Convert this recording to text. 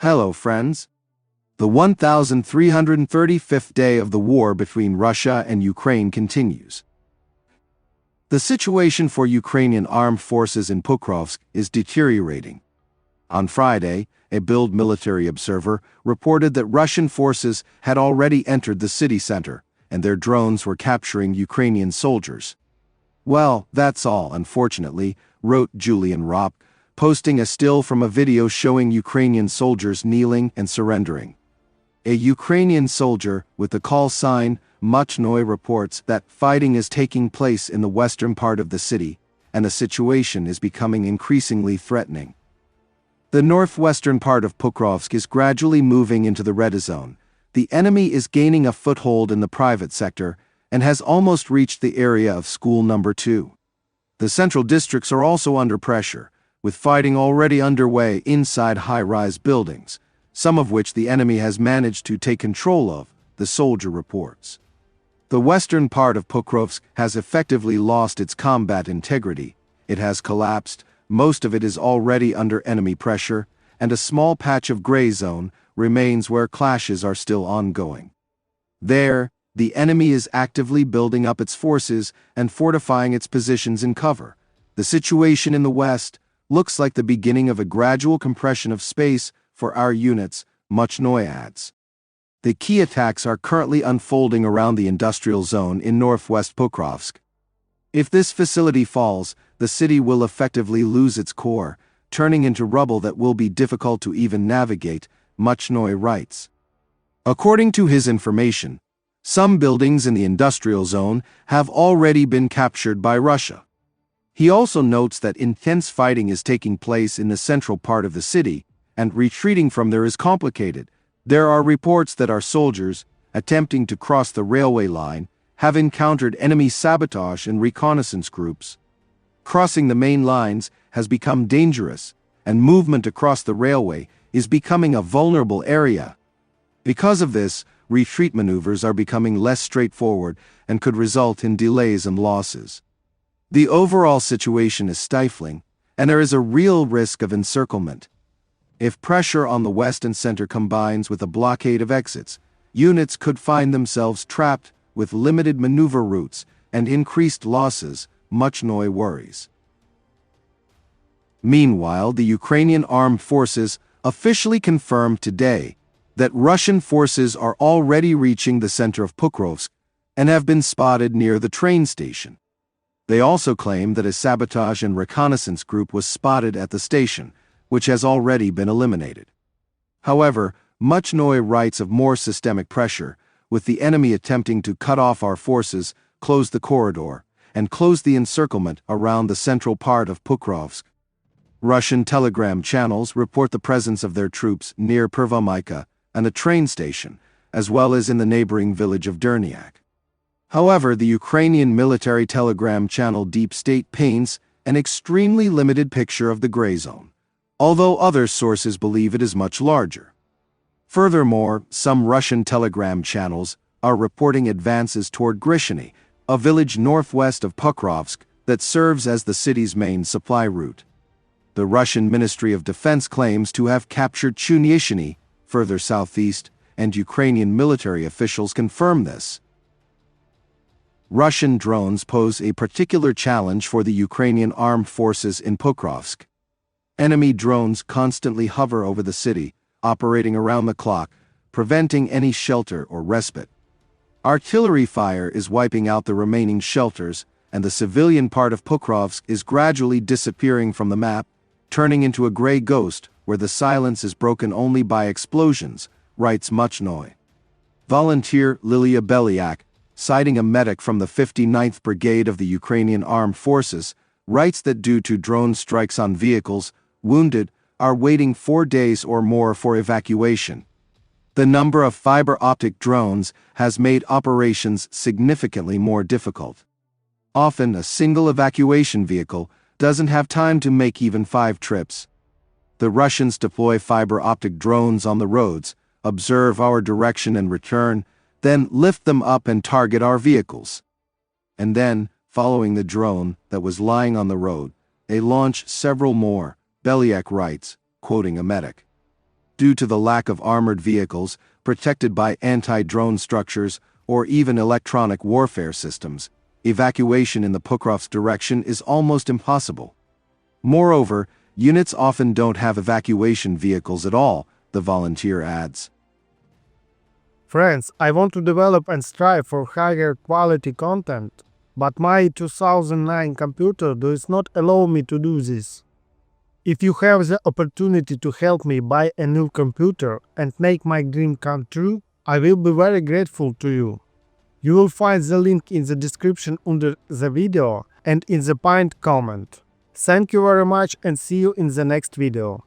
Hello, friends. The 1335th day of the war between Russia and Ukraine continues. The situation for Ukrainian armed forces in Pokrovsk is deteriorating. On Friday, a Bild military observer reported that Russian forces had already entered the city center, and their drones were capturing Ukrainian soldiers. Well, that's all, unfortunately, wrote Julian Ropp, posting a still from a video showing Ukrainian soldiers kneeling and surrendering. A Ukrainian soldier with the call sign Muchnoy reports that fighting is taking place in the western part of the city, and the situation is becoming increasingly threatening. The northwestern part of Pokrovsk is gradually moving into the red zone. The enemy is gaining a foothold in the private sector and has almost reached the area of school number 2. The central districts are also under pressure, with fighting already underway inside high-rise buildings, some of which the enemy has managed to take control of, the soldier reports. The western part of Pokrovsk has effectively lost its combat integrity. It has collapsed, most of it is already under enemy pressure, and a small patch of gray zone remains where clashes are still ongoing. There, the enemy is actively building up its forces and fortifying its positions in cover. The situation in the west looks like the beginning of a gradual compression of space for our units, Muchnoy adds. The key attacks are currently unfolding around the industrial zone in northwest Pokrovsk. If this facility falls, the city will effectively lose its core, turning into rubble that will be difficult to even navigate, Muchnoy writes. According to his information, some buildings in the industrial zone have already been captured by Russia. He also notes that intense fighting is taking place in the central part of the city, and retreating from there is complicated. There are reports that our soldiers, attempting to cross the railway line, have encountered enemy sabotage and reconnaissance groups. Crossing the main lines has become dangerous, and movement across the railway is becoming a vulnerable area. Because of this, retreat maneuvers are becoming less straightforward and could result in delays and losses. The overall situation is stifling, and there is a real risk of encirclement. If pressure on the west and center combines with a blockade of exits, units could find themselves trapped with limited maneuver routes and increased losses, Muchnoy worries. Meanwhile, the Ukrainian Armed Forces officially confirmed today that Russian forces are already reaching the center of Pokrovsk and have been spotted near the train station. They also claim that a sabotage and reconnaissance group was spotted at the station, which has already been eliminated. However, Muchnoy writes of more systemic pressure, with the enemy attempting to cut off our forces, close the corridor, and close the encirclement around the central part of Pokrovsk. Russian telegram channels report the presence of their troops near Pervomayka and the train station, as well as in the neighboring village of Derniak. However, the Ukrainian military telegram channel Deep State paints an extremely limited picture of the gray zone, although other sources believe it is much larger. Furthermore, some Russian telegram channels are reporting advances toward Grishiny, a village northwest of Pokrovsk that serves as the city's main supply route. The Russian Ministry of Defense claims to have captured Chunyishiny, further southeast, and Ukrainian military officials confirm this. Russian drones pose a particular challenge for the Ukrainian armed forces in Pokrovsk. Enemy drones constantly hover over the city, operating around the clock, preventing any shelter or respite. Artillery fire is wiping out the remaining shelters, and the civilian part of Pokrovsk is gradually disappearing from the map, turning into a gray ghost where the silence is broken only by explosions, writes Muchnoy. Volunteer Lilia Belyak, citing a medic from the 59th Brigade of the Ukrainian Armed Forces, writes that due to drone strikes on vehicles, wounded are waiting 4 days or more for evacuation. The number of fiber-optic drones has made operations significantly more difficult. Often, a single evacuation vehicle doesn't have time to make even 5 trips. The Russians deploy fiber-optic drones on the roads, observe our direction and return, then lift them up and target our vehicles. And then, following the drone that was lying on the road, they launch several more, Belyak writes, quoting a medic. due to the lack of armored vehicles, protected by anti-drone structures, or even electronic warfare systems, evacuation in the Pokrovsk direction is almost impossible. Moreover, units often don't have evacuation vehicles at all, the volunteer adds. Friends, I want to develop and strive for higher quality content, but my 2009 computer does not allow me to do this. If you have the opportunity to help me buy a new computer and make my dream come true, I will be very grateful to you. You will find the link in the description under the video and in the pinned comment. Thank you very much and see you in the next video.